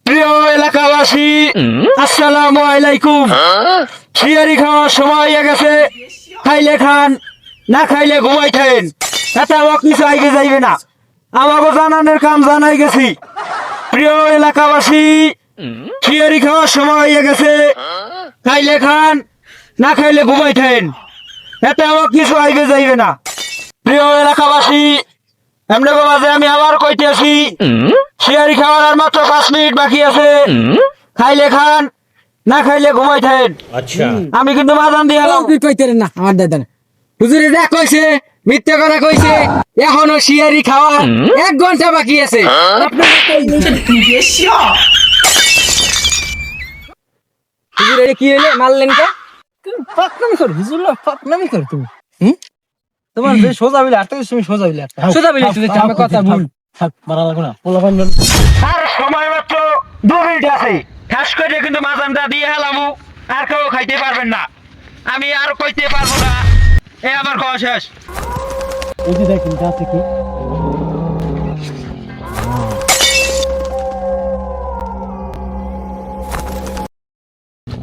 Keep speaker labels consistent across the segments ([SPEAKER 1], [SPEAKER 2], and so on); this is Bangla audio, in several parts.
[SPEAKER 1] প্রিয় এলাকাবাসী, আসসালামু আলাইকুম। শিয়ারি খাওয়ার সময় হয়ে গেছে, খাইলে খান, না খাইলে ঘুমাই থাকেন। এটা কিছু আগে যাইবে না, আমাকে জানানোর কাম জানাই গেছি। প্রিয় এলাকাবাসী, শিয়ারি খাওয়ার সময় হয়ে গেছে, খাইলে খান, না খাইলে ঘুমাই থাকেন। এটা কিছু আগে যাইবে না। প্রিয় এলাকাবাসী, এমনি বাবা আমি আবার কইতেছি, শিয়ারি খাওয়ার আর মাত্র 5 মিনিট বাকি আছে। খাইলে খান, না খাইলে ঘুমাই থাকেন।
[SPEAKER 2] আচ্ছা
[SPEAKER 1] আমি কিন্তু মাদান দিয়ে এলাম।
[SPEAKER 3] তুই কইতে না আমার দাদা হুজুর এটা কইছে, মিথ্যে কথা কইছে। এখনো শিয়ারি খাওয়া 1 ঘন্টা বাকি আছে। হুজুর এটা কি হইলো, মারলেন কে? ফাকনামি কর হুজুর, ফাকনামি কর তুমি। তোমার যে সোজা বিলে আটকে, তুমি সোজা বিলে আটকে, সোজা বিলে তুই আমার কথা ভুল থাক, মারা লাগো না পোলা পান।
[SPEAKER 1] আর সময় মাত্র 2 মিনিট আছে। ঠাস করে কিন্তু মাদানটা দিয়ে হেলামু, আর কেউ খাইতে পারবেন না। আমি আর কইতে পারবো না। এ আমার খাওয়া শেষ।
[SPEAKER 3] এই যে দেখেন গাছে কি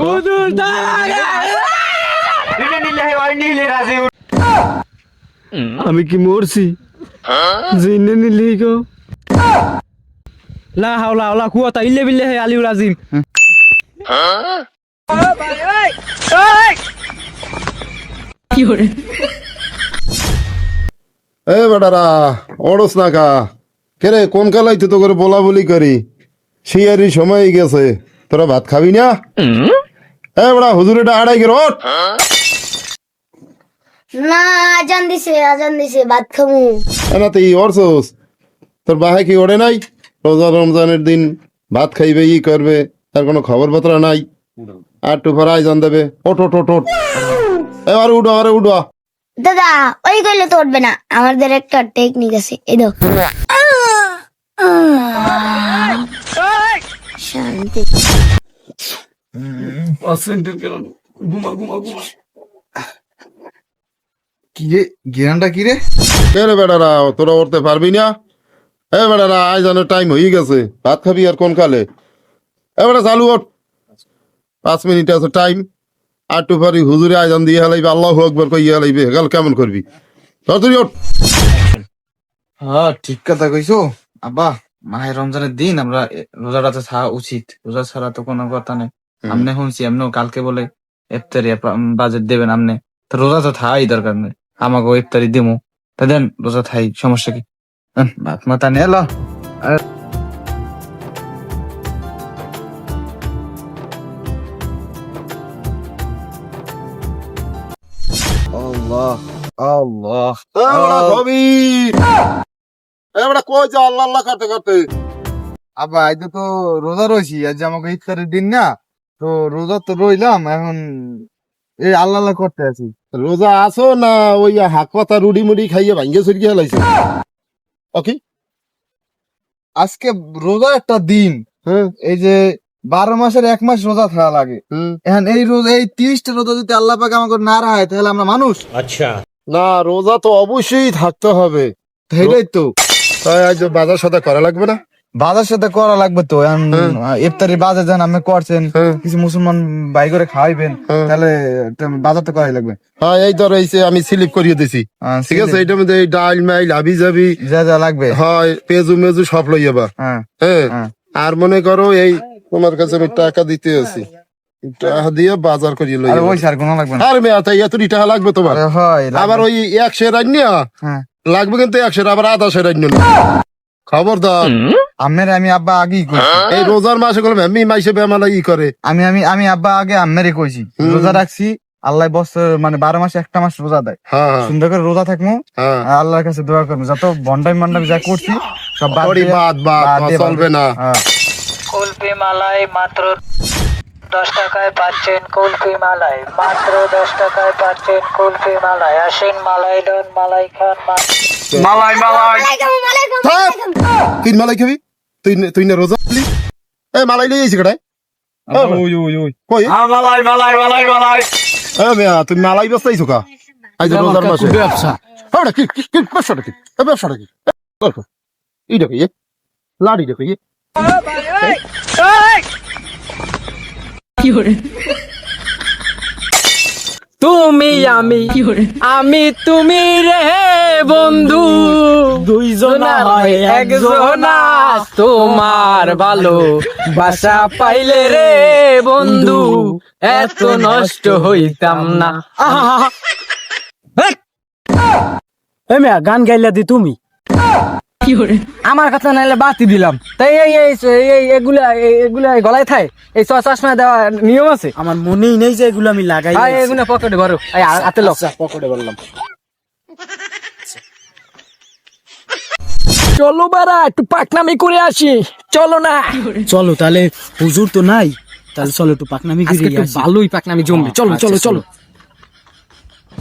[SPEAKER 3] হুজুর
[SPEAKER 1] আমি কি মরছি? জিনে নিলি গো।
[SPEAKER 3] লা হাওলা ওলা কুয়াতা ইল্লে বিল্লে হে আলিউর আজিম। কি হরে
[SPEAKER 4] এ বেটারা ওড়স না কা কেরে কোন কালাই তো করে বলা বলি করি, শিয়ারি সময় গেছে, তোরা ভাত খাবি না? এ বেটা হুজুরেটা আড়াই গে রট।
[SPEAKER 5] না, আজান দিছে ভাত খামু।
[SPEAKER 4] না তুই ওরছস, তোর বাহে কি ওড়ে নাই? রোজা রমজানের দিন ভাত খাইবে, ই করবে, তার কোনো খবর পত্র নাই। আর টু পর আয়োজন দেবে, ওট ওট ওট ওট, এবার উঠো, আরে উঠো।
[SPEAKER 5] দাদা ওই কইলে তো উঠবে না, আমাদের একটা টেকনিক আছে, এই দাও। শান্তি।
[SPEAKER 6] কিরে জ্ঞানটা কিরে?
[SPEAKER 4] কে রে বেটারা, তোরা উঠতে পারবি না? এ বেটারা আয়োজনের টাইম হয়ে গেছে, ভাত খাবি আর কোন কালে? এ বেটা চালু ওঠ, 5 মিনিট আছে টাইম। আর টু পরে হুজুরে আয়োজন দিয়ে হেলাইবে, আল্লাহু আকবার কইয়া হেলাইবে, গেল কেমন করবি? তাড়াতাড়ি ওঠ।
[SPEAKER 6] হ্যাঁ ঠিক কথা কইছো আব্বা। মাহে রমজানের দিন আমরা রোজাটা তো থাকা উচিত, রোজা ছাড়া তো কোনো কথা নেই। আমনে শুনছি এমন কালকে বলে ইফতারি বাজেট দেবেন আমনে, তো রোজা তো থাকাই দরকার নেই, আমাকে ইফতারি দিমু, তা দেন রোজা থাই, সমস্যা কি? ভাত মাতা নিয়ে এলো। আল্লাহ আল্লাহ
[SPEAKER 4] এ বেটা খাবি? এ বেটা কই যা আল্লাহ আল্লাহ করতে করতে?
[SPEAKER 6] আব্বা আজ তো রোজা রয়েছি, আজ আমাকে ইফতারের দিন না, তো রোজা তো রইলাম, এখন এই আল্লাহ আল্লাহ করতে আছি।
[SPEAKER 4] রোজা আছো না ওই হাক পাতা রুডি মুড়ি খাইয়ে ভাঙ্গে চুরকি হেলাইছে? ওকে
[SPEAKER 6] আজকে রোজা একটা দিন,
[SPEAKER 4] হ্যাঁ
[SPEAKER 6] এই যে 12 মাসের 1 মাস রোজা থাকা লাগে, এখন এই রোজা, এই 30টা রোজা যদি আল্লাহ পাক আমাকে না রাখায় তাহলে আমরা মানুষ?
[SPEAKER 2] আচ্ছা
[SPEAKER 4] না, রোজা তো অবশ্যই থাকতে হবে।
[SPEAKER 6] সেটাই তো,
[SPEAKER 4] তাই আজ বাজার সাথে করা লাগবে না?
[SPEAKER 6] বাজার সাথে করা লাগবে তো। এখন ইফতারি বাজার যান আপনি করছেন, কিছু মুসলমান ভাই করে খাওয়াইবেন, তাহলে বাজার তো করাই লাগবে।
[SPEAKER 4] হ্যাঁ এই ধর এই যে আমি স্লিপ করিয়ে দিছি, ঠিক আছে? এইটার মধ্যে এই ডাল মাইল হাবি যাবি
[SPEAKER 6] যা যা লাগবে,
[SPEAKER 4] হয় পেজু মেজু সব লই যাবা।
[SPEAKER 6] হ্যাঁ
[SPEAKER 4] হ্যাঁ আর মনে করো এই তোমার কাছে আমি টাকা দিতে আছি, টাকা দিয়ে বাজার করিয়ে লই
[SPEAKER 6] আর
[SPEAKER 4] যাবা।
[SPEAKER 6] ওই স্যার কোনো লাগবে না।
[SPEAKER 4] আর মেয়া তাই এতটি টাকা লাগবে তোমার?
[SPEAKER 6] আরে হয় লাগবে।
[SPEAKER 4] আবার ওই 1 সের আনিয়া
[SPEAKER 6] হ্যাঁ
[SPEAKER 4] লাগবে, কিন্তু 1 সের আবার আধা সের আনিও না, খবরদার।
[SPEAKER 6] আমের আমি আব্বা আগেই কইছি,
[SPEAKER 4] এই রোজার মাসে করলাম এমনি মাইসে বেমালা ই করে।
[SPEAKER 6] আমি আমি আমি আব্বা আগে আমেরই কইছি, রোজা রাখছি, আল্লাহ বছর মানে 12 মাসে একটা মাস রোজা দেয়,
[SPEAKER 4] হ্যাঁ
[SPEAKER 6] সুন্দর করে রোজা থাকবো,
[SPEAKER 4] হ্যাঁ
[SPEAKER 6] আর আল্লাহর কাছে দোয়া করবো যত বন্ডাই মন্ডাই যা করছি সব বাদ
[SPEAKER 4] ওরে
[SPEAKER 6] দিয়ে-
[SPEAKER 4] বাদ
[SPEAKER 6] বাদ
[SPEAKER 4] বাদ
[SPEAKER 6] দিয়ে
[SPEAKER 4] চলবে না।
[SPEAKER 6] হ্যাঁ।
[SPEAKER 7] কুলফি মালাই মাত্র 10 টাকায় পাচ্ছেন, কুলফি মালাই মাত্র 10 টাকায় পাচ্ছেন, কুলফি মালাই। আসেন মালাই লন, মালাই খান।
[SPEAKER 1] মালাই মালাই
[SPEAKER 4] তুই মালাই খাবি? তুই না রোজা খালি? এ মালাই লই আইছি কটাই?
[SPEAKER 6] ওই ওই ওই
[SPEAKER 4] কই?
[SPEAKER 1] মালাই মালাই মালাই মালাই।
[SPEAKER 4] এ মিয়া তুমি মালাই বেচতাইছো কা? আজ রোজার মাসে
[SPEAKER 3] ব্যবসা
[SPEAKER 4] ওটা কি ব্যবসাটা কি? ব্যবসাটা কি? এইটা কি? লাড়ি দেখো,
[SPEAKER 3] তুমি আমি আমি তুমি রে বন্ধু
[SPEAKER 1] দুইজন হয়
[SPEAKER 3] একজনা তোমার ভালো বাসা পাইলে রে বন্ধু এত নষ্ট হইতাম না।
[SPEAKER 1] এই মিয়া গান গাইলা দি তুমি
[SPEAKER 3] আমার কথা নাইলে বাতি দিলাম। তাই এই এই এই এগুলা এগুলা গলায় থাই এই চশমা দেওয়া নিয়ম আছে।
[SPEAKER 1] আমার মনেই নেই যে এগুলো আমি লাগাই
[SPEAKER 3] আর এগুলো পকেটে ভরো, এই হাতে লক।
[SPEAKER 1] পকেটে বললাম
[SPEAKER 3] চলো বারা একটু পাকনামি করে আসি, চলো না।
[SPEAKER 1] চলো তাহলে, হুজুর তো নাই, তাহলে চলো একটু পাকনামি
[SPEAKER 3] আজকে
[SPEAKER 1] করে
[SPEAKER 3] একটু
[SPEAKER 1] আসি।
[SPEAKER 3] ভালোই পাকনামি জমবে, চলো চলো চলো।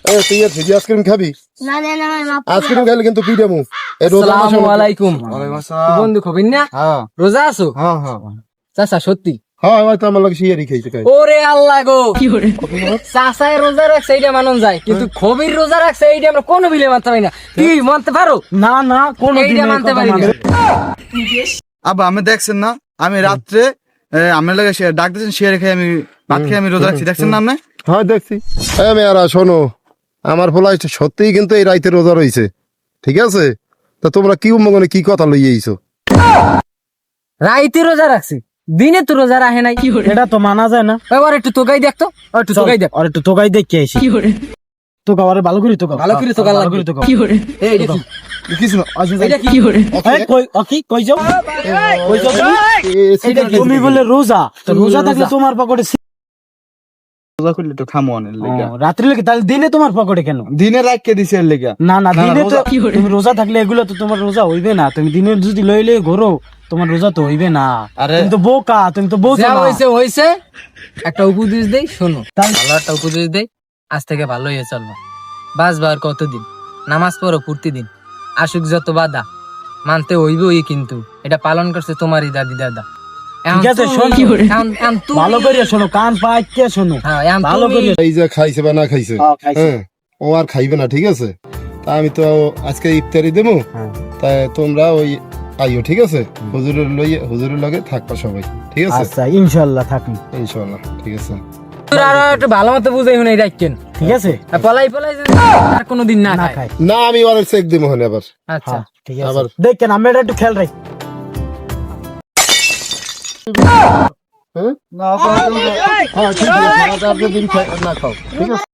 [SPEAKER 4] এ তুই আর ভেজি আইসক্রিম খাবি?
[SPEAKER 5] না না না ভাই, মাফ
[SPEAKER 4] আইসক্রিম খাইলে কিন্তু পিটামু। এই রোজা মাসে
[SPEAKER 3] আসসালামু আলাইকুম।
[SPEAKER 6] ওয়ালাইকুম
[SPEAKER 3] কি
[SPEAKER 6] আসসালাম।
[SPEAKER 3] বন্ধু খবিন না?
[SPEAKER 6] হ্যাঁ
[SPEAKER 3] রোজা আছো?
[SPEAKER 6] হ্যাঁ হ্যাঁ
[SPEAKER 3] চাচা সত্যি?
[SPEAKER 4] হ্যাঁ হয়তো আমার লাগে শিয়ারি খাইছে খাই।
[SPEAKER 3] ওরে আল্লাহ গো, চাচায় রোজা রাখছে এইটা মানন যায়, কিন্তু খবির রোজা রাখছে এইটা আমরা কোনো বিলে মানতে পারি না। কি মানতে পারো?
[SPEAKER 1] না না কোনো
[SPEAKER 3] এইটা মানতে পারি না।
[SPEAKER 6] আব্বা আমি দেখছেন না, আমি রাত্রে আমার লাগে ডাক দিয়েছেন শিয়ারে খেয়ে আমি ভাত খেয়ে আমি রোজা রাখছি, দেখছেন না আপনি?
[SPEAKER 4] হ্যাঁ দেখছি। হ্যাঁ মেয়ারা শোনো, আমার ফলাই সত্যিই কিন্তু এই রাইতে রোজা রয়েছে, ঠিক আছে? তা তোমরা কি মনে কি কথা লইয়ে আইছো?
[SPEAKER 3] রাইতে রোজা রাখছি, দিনে তো রোজা রাখে নাই।
[SPEAKER 1] এটা তো মানা যায় না।
[SPEAKER 3] এবার একটু তোকাই দেখতো, একটু তোকাই দেখ।
[SPEAKER 1] আর একটু তোকাই দেখে আসি। তোকা আরে ভালো করে তোকা,
[SPEAKER 3] ভালো করে তোকা
[SPEAKER 1] ভালো
[SPEAKER 3] লাগবে।
[SPEAKER 1] করে তোকা।
[SPEAKER 3] এই দেখি
[SPEAKER 6] কিছু না
[SPEAKER 3] এইটা কি?
[SPEAKER 1] এই কই অকি কই যাও, কই যাও তুমি? তুমি বলে রোজা, তো রোজা থাকলে তোমার পকেটে
[SPEAKER 6] রোজা করলে তো খামো অনেক লেগে
[SPEAKER 1] রাত্রি লেগে, তাহলে দিনে তোমার পকেটে কেন?
[SPEAKER 6] দিনে রাখকে দিছে এর লেগে।
[SPEAKER 1] না না,
[SPEAKER 6] না,
[SPEAKER 1] দিনে তো
[SPEAKER 6] রোজা-
[SPEAKER 1] তুমি রোজা থাকলে এগুলো তো তোমার রোজা হইবে না। তুমি দিনে যদি লইলে ঘোরো, তোমার রোজা তো হইবে না।
[SPEAKER 6] আরে-
[SPEAKER 1] তুমি তো বোকা, তুমি তো বোঝো
[SPEAKER 3] যা
[SPEAKER 1] না।
[SPEAKER 3] হইছে হইছে, একটা উপদেশ দেই শোনো। ভালো একটা উপদেশ দেই, আজ থেকে ভালো হয়ে চলবা। বাঁচবা আর কতদিন, নামাজ পড়ো প্রতিদিন, আসুক যত বাধা মানতে হইবই, কিন্তু এটা পালন করছে তোমারই দাদি দাদা।
[SPEAKER 1] ঠিক আছে, শোন, ভালো করে শোনো, কান পাইতে শোনো, ভালো করে।
[SPEAKER 4] এই যে খাইছে বা না খাইছে,
[SPEAKER 1] খাইছে।
[SPEAKER 4] হ্যাঁ ও আর খাইবে না, ঠিক আছে? তা আমি তো আজকে ইফতারি দেবো, তাই তোমরা ওই আইও, ঠিক আছে? হুজুরের লগে থাকবা সবাই, ঠিক আছে?
[SPEAKER 1] আচ্ছা ইনশাআল্লাহ থাকি,
[SPEAKER 4] ইনশাআল্লাহ, ঠিক আছে।
[SPEAKER 3] একটু ভালো মতো বুঝাই শুনে রাখেন,
[SPEAKER 1] ঠিক আছে?
[SPEAKER 3] পলাই পলাই যেন আর কোনোদিন না
[SPEAKER 1] না
[SPEAKER 3] খায়।
[SPEAKER 1] খাই,
[SPEAKER 4] না আমি ওদের চেক দিব হলে আবার।
[SPEAKER 3] আচ্ছা
[SPEAKER 1] হ্যাঁ, ঠিক আছে।
[SPEAKER 4] আবার-
[SPEAKER 1] দেখেন আমি এটা একটু খেয়াল রাখি।
[SPEAKER 4] হ্যাঁ? হ্যাঁ, ঠিক আছে, খাওয়াটা আপনি দিন না খাও, ঠিক আছে?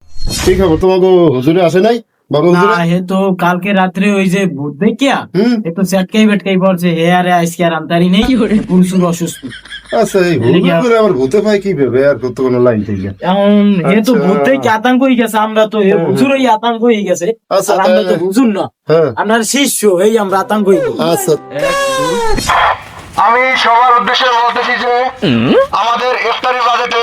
[SPEAKER 4] ঠিক আছে, তোমাকে হুজুরে আসে নাই? বাবা
[SPEAKER 1] না
[SPEAKER 4] হুজুরে?
[SPEAKER 1] হে তো কালকে রাত্রে ওই যে ভূত দেখিয়া
[SPEAKER 4] হুম।
[SPEAKER 1] একটু চটকাই বেটকাই পড়ছে, হে আরে আজকে আর আমতারি নেই, পুরুষুর অসুস্থ।
[SPEAKER 4] আচ্ছা এই হুজুর করে আবার ভূতে পাই কি ভেবে আর কত কোনো লাইন থেকে।
[SPEAKER 1] এখন এ তো
[SPEAKER 4] আচ্ছা।
[SPEAKER 1] ভূত দেখে আতঙ্ক হয়ে গেছে, আমরা তো এ হুজুরই আতঙ্ক হয়ে গেছে।
[SPEAKER 4] আচ্ছা,
[SPEAKER 1] আর আমরা তো
[SPEAKER 4] তাহলে-
[SPEAKER 1] হুজুর না,
[SPEAKER 4] হ্যাঁ
[SPEAKER 1] আপনার শিষ্য, এই আমরা আতঙ্ক হয়ে গেছি।
[SPEAKER 4] আচ্ছা।
[SPEAKER 2] আমি সবার উদ্দেশ্যে বলতেছি যে আমাদের ইফতারি বাজেটে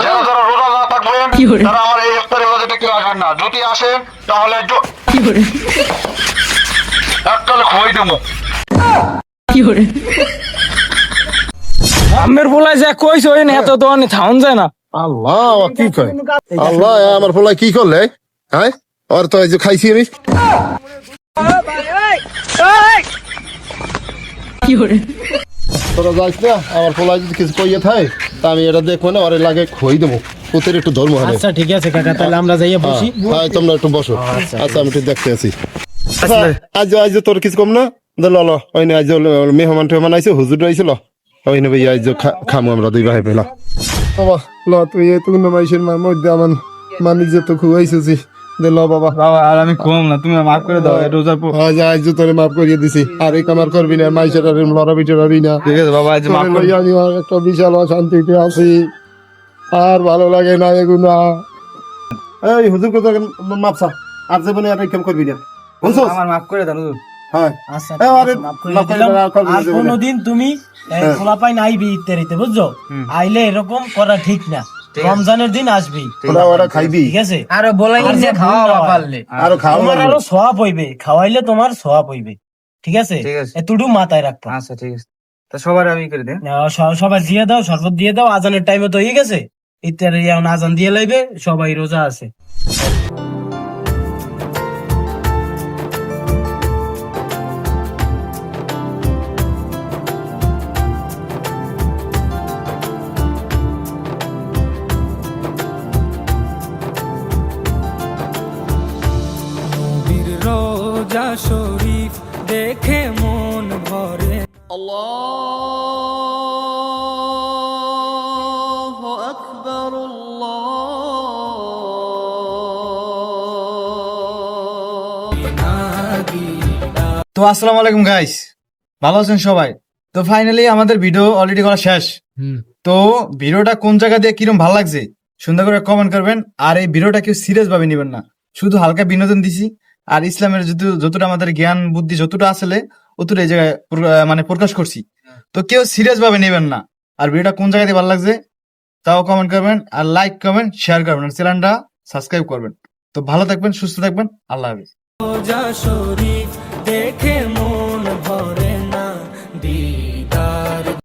[SPEAKER 2] যারা যারা রোজা না থাকবেন তারা আমার এই ইফতারি বাজেটে কেউ আসবেন না। যদি আসেন তাহলে এককালে খোয়াই দেবো।
[SPEAKER 3] আমের বলাই যা কইছো ওই না এত তো অনেক থাউন যায় না।
[SPEAKER 4] আল্লাহ কি কয়, আল্লাহ আমার ফলাই কি করলে, হ্যাঁ? আর তো এই যে খাইছি আমি। তোরা যাইস না, আমার ফলাই যদি কিছু কইয়ে থাকে তা আমি এটা দেখবো না, ওরে লাগে খই দেবো। পুতের একটু ধর্ম হবে।
[SPEAKER 1] আচ্ছা ঠিক আছে কাকা, তাহলে আমরা যাইয়া বসি।
[SPEAKER 4] হ্যাঁ তোমরা একটু বসো। আচ্ছা আমি একটু দেখতে আছি। আচ্ছা আজ তোর কিছু কম না? ল ওই না, আজ মেহমান টেহমান আইছে, হুজুর আইছিল, ওই না ভাই আজ খামু আমরা দুই ভাই পেলাম। বাবা ল তুই এতগুলো মাইসের মধ্যে আমার মানিক যে তো খুয়াইছি, ল বাবা।
[SPEAKER 6] বাবা আর আমি কম না, তুমি মাফ করে দাও, রোজার পর।
[SPEAKER 4] আজ আজ তোরে মাফ করিয়ে দিছি, আর এই কামার করবি না, মাইসের আর লড়াবি টড়াবি না।
[SPEAKER 6] ঠিক আছে বাবা, আজ মাফ
[SPEAKER 4] তোরে
[SPEAKER 6] করে
[SPEAKER 4] লইয়া আমি আর একটা বিশাল অশান্তিতে আছি, আর ভালো লাগে না এগুলা। এই হুজুর কথা মাপসা, আর জীবনে আর এই কাম করবি না, বুঝছো?
[SPEAKER 6] আমার মাফ করে দাও হুজুর।
[SPEAKER 4] হ্যাঁ
[SPEAKER 1] আচ্ছা
[SPEAKER 4] এ, আরে,
[SPEAKER 1] মাফ করে
[SPEAKER 4] মাফ করে
[SPEAKER 1] দিলাম।
[SPEAKER 4] দাও, করবি না
[SPEAKER 1] আর
[SPEAKER 4] জীবনে।
[SPEAKER 1] কোনোদিন তুমি খোলাপাই আইবি ইত্যাদিতে, বুঝছো? আইলে এরকম করা ঠিক না, রমজানের দিন আসবি,
[SPEAKER 4] ওরা ওরা খাইবি,
[SPEAKER 1] ঠিক আছে?
[SPEAKER 3] আর বলাই
[SPEAKER 1] আর যে
[SPEAKER 3] যে
[SPEAKER 1] ভুল
[SPEAKER 3] খাওয়া
[SPEAKER 1] না হয়।
[SPEAKER 3] পারলে
[SPEAKER 4] আরো খাওয়া
[SPEAKER 1] তোমার আরো সোয়াব হইবে, খাওয়াইলে তোমার সোয়াব হইবে, ঠিক আছে?
[SPEAKER 6] ঠিক আছে।
[SPEAKER 1] এতটুকু মাথায় রাখবো।
[SPEAKER 6] আচ্ছা ঠিক আছে, তা সবার আমি করে দিই।
[SPEAKER 1] সবাই দিয়ে দাও, শরবত দিয়ে দাও, আজানের টাইমে তো হয়ে গেছে, ইত্যাদি এখন আজান দিয়ে লাইবে, সবাই রোজা আছে।
[SPEAKER 6] তো আসসালামু আলাইকুম গাইস, ভালো আছেন সবাই? তো ফাইনালি আমাদের ভিডিও অলরেডি করা শেষ। তো ভিডিওটা কোন জায়গা দিয়ে কিরকম ভালো লাগছে সুন্দর করে কমেন্ট করবেন। আর এই ভিডিওটা কেউ সিরিয়াস ভাবে নেবেন না, শুধু হালকা বিনোদন দিছি। আর ইসলামের যতটা আমাদের জ্ঞান বুদ্ধি যতটা আসলে অতটা এই জায়গায় মানে প্রকাশ করছি। তো কেউ সিরিয়াস ভাবে নেবেন না। আর ভিডিওটা কোন জায়গা দিয়ে ভালো লাগছে তাও কমেন্ট করবেন, আর লাইক করবেন, শেয়ার করবেন, আর চ্যানেলটা সাবস্ক্রাইব করবেন। তো ভালো থাকবেন, সুস্থ থাকবেন, আল্লাহ হাফেজ।
[SPEAKER 3] রোজা শরীফ দেখে